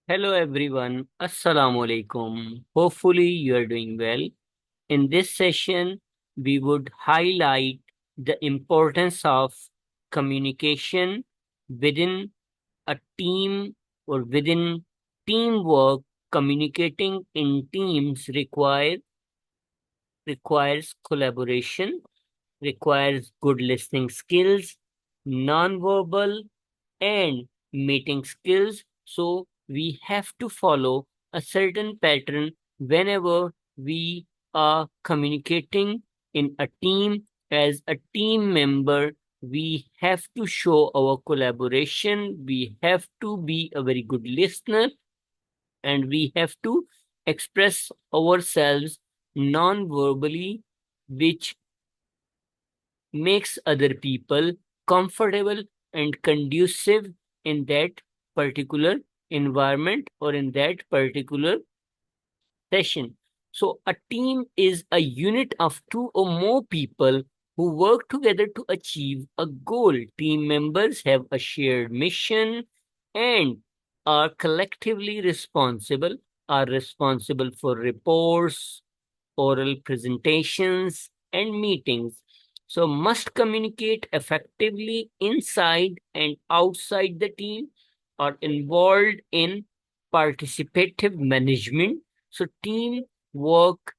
Hello everyone, Assalamu alaikum. Hopefully you are doing well. In this session, we would highlight the importance of communication within a team or within teamwork. Communicating in teams requires collaboration, requires good listening skills, non-verbal and meeting skills. So we have to follow a certain pattern whenever we are communicating in a team. As a team member, we have to show our collaboration. We have to be a very good listener and we have to express ourselves non-verbally, which makes other people comfortable and conducive in that particular environment or in that particular session. So, a team is a unit of two or more people who work together to achieve a goal. Team members have a shared mission and are collectively responsible for reports, oral presentations, and meetings. So, must communicate effectively inside and outside the team, are involved in participative management. So, teamwork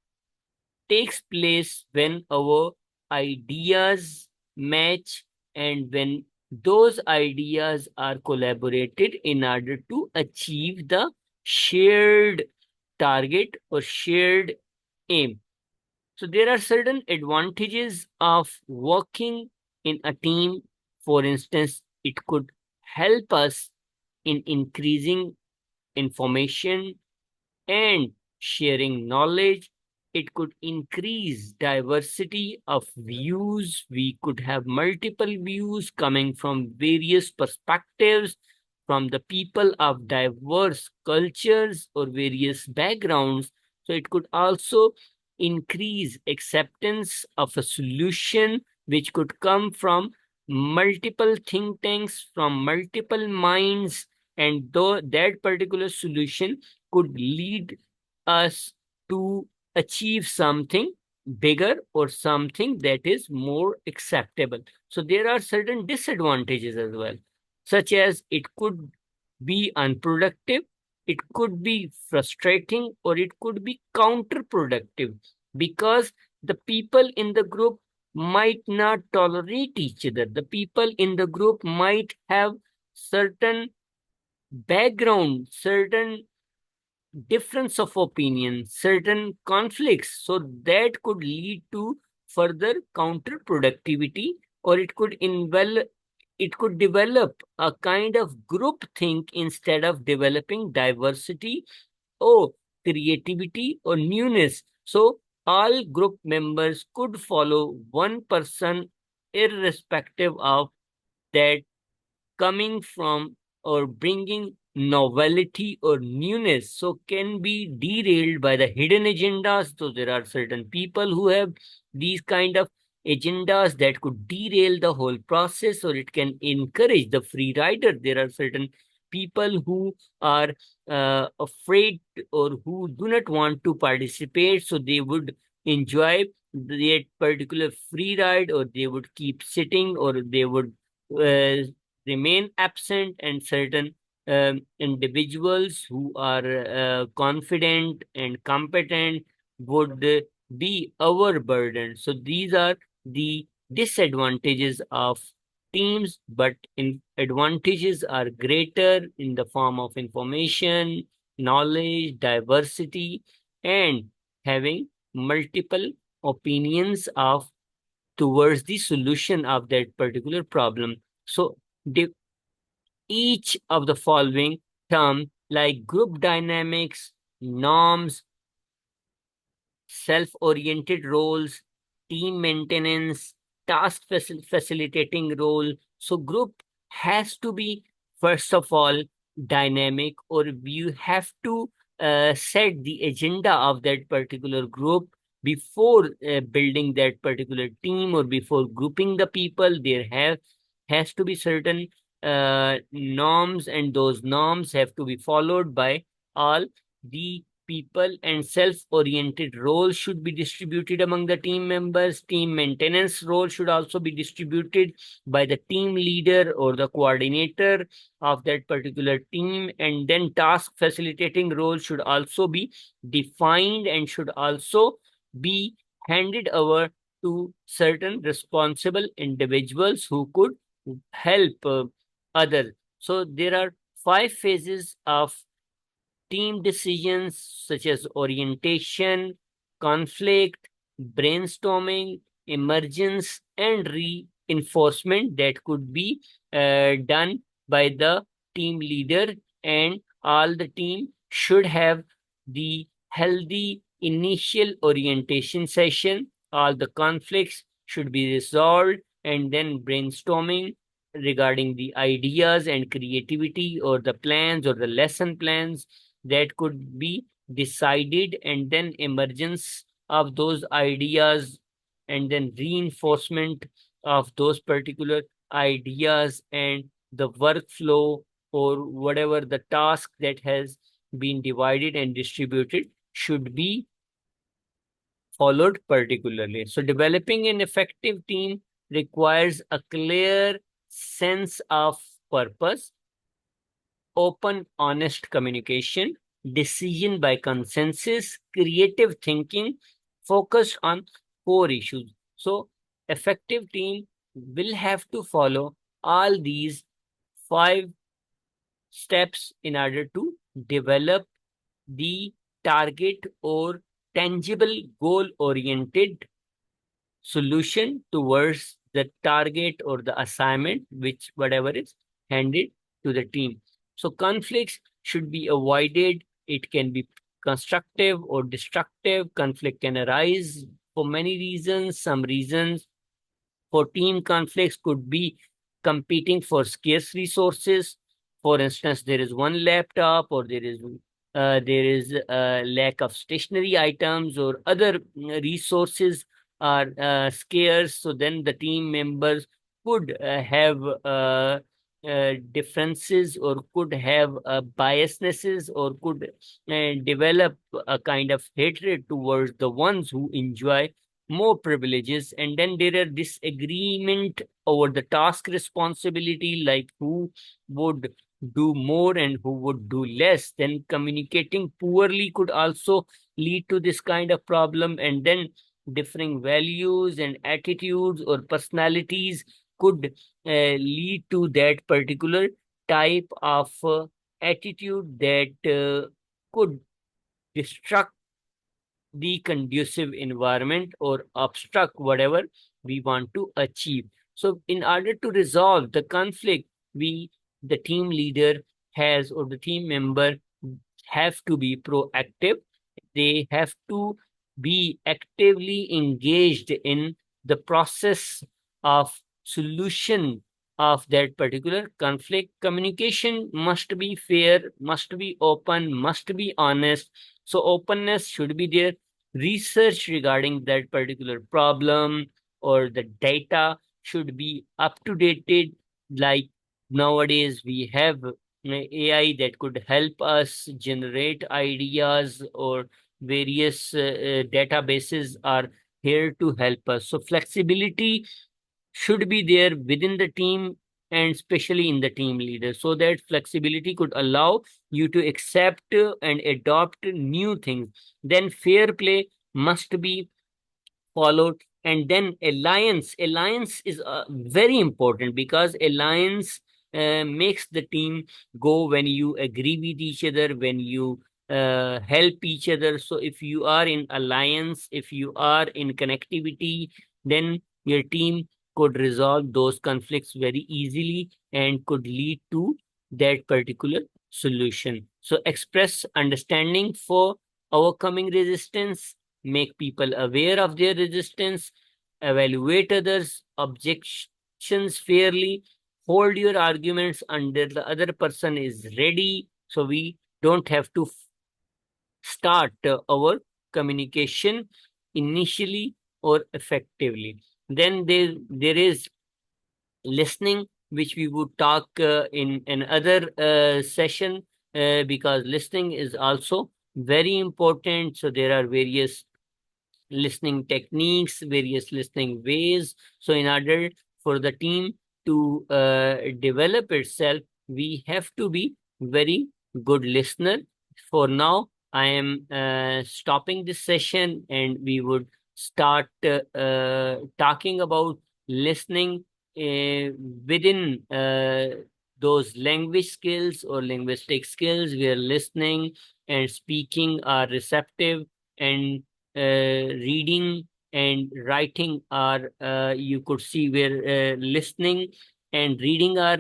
takes place when our ideas match and when those ideas are collaborated in order to achieve the shared target or shared aim. So there are certain advantages of working in a team. For instance, it could help us in increasing information and sharing knowledge. It could increase diversity of views. We could have multiple views coming from various perspectives from the people of diverse cultures or various backgrounds. So it could also increase acceptance of a solution which could come from multiple think tanks, from multiple minds, and though that particular solution could lead us to achieve something bigger or something that is more acceptable. So there are certain disadvantages as well, such as it could be unproductive, it could be frustrating, or it could be counterproductive because the people in the group might not tolerate each other. The people in the group might have certain background, certain difference of opinion, certain conflicts. So that could lead to further counterproductivity, or it could develop a kind of group think instead of developing diversity or creativity or newness. So all group members could follow one person irrespective of that coming from or bringing novelty or newness, so can be derailed by the hidden agendas. So there are certain people who have these kind of agendas that could derail the whole process, or it can encourage the free rider. There are certain people who are afraid or who do not want to participate, so they would enjoy that particular free ride, or they would keep sitting, or they would uh, remain absent, and certain individuals who are confident and competent would be overburdened. So these are the disadvantages of teams, but in advantages are greater in the form of information, knowledge, diversity, and having multiple opinions of towards the solution of that particular problem. So each of the following term like group dynamics, norms, self-oriented roles, team maintenance, facilitating role. So group has to be first of all dynamic, or you have to set the agenda of that particular group before building that particular team or before grouping the people. There has to be certain norms, and those norms have to be followed by all the people, and self-oriented roles should be distributed among the team members. Team maintenance role should also be distributed by the team leader or the coordinator of that particular team, and then task facilitating role should also be defined and should also be handed over to certain responsible individuals who could help others. So there are 5 phases of team decisions, such as orientation, conflict, brainstorming, emergence, and reinforcement, that could be done by the team leader. And all the team should have the healthy initial orientation session. All the conflicts should be resolved, and then brainstorming regarding the ideas and creativity or the plans or the lesson plans that could be decided, and then emergence of those ideas, and then reinforcement of those particular ideas, and the workflow or whatever the task that has been divided and distributed should be followed particularly. So developing an effective team requires a clear sense of purpose, open, honest communication, decision by consensus, creative thinking, focused on core issues. So, effective team will have to follow all these 5 steps in order to develop the target or tangible goal oriented solution towards the target or the assignment, which whatever is handed to the team. So conflicts should be avoided. It can be constructive or destructive. Conflict can arise for many reasons. Some reasons for team conflicts could be competing for scarce resources. For instance, there is one laptop, or there is a lack of stationary items, or other resources are scarce. So then the team members could have differences, or could have biasnesses, or could develop a kind of hatred towards the ones who enjoy more privileges. And then there are disagreement over the task responsibility, like who would do more and who would do less. Then communicating poorly could also lead to this kind of problem. And then differing values and attitudes or personalities could lead to that particular type of attitude that could destruct the conducive environment or obstruct whatever we want to achieve. So, in order to resolve the conflict, the team leader has, or the team member have to be proactive. They have to be actively engaged in the process of solution of that particular conflict. Communication must be fair, must be open, must be honest. So openness should be there. Research regarding that particular problem or the data should be up to date. Like nowadays, we have AI that could help us generate ideas, or various databases are here to help us. So flexibility should be there within the team, and especially in the team leader, so that flexibility could allow you to accept and adopt new things. Then fair play must be followed. And then alliance is very important, because alliance makes the team go when you agree with each other, when you help each other. So if you are in alliance, if you are in connectivity, then your team could resolve those conflicts very easily and could lead to that particular solution. So express understanding for overcoming resistance, make people aware of their resistance, evaluate others' objections fairly, hold your arguments until the other person is ready. So we don't have to start our communication initially or effectively. Then there is listening which we would talk in another session, because listening is also very important. So there are various listening techniques, various listening ways. So, in order for the team to develop itself, we have to be very good listener. For now, I am stopping this session, and we would start talking about listening within those language skills or linguistic skills where listening and speaking are receptive, and reading and writing are, you could see where listening and reading are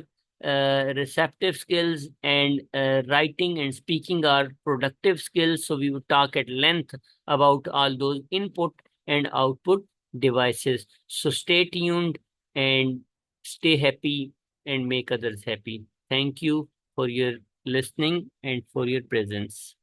receptive skills, and writing and speaking are productive skills. So we will talk at length about all those input and output devices. So stay tuned and stay happy and make others happy. Thank you for your listening and for your presence.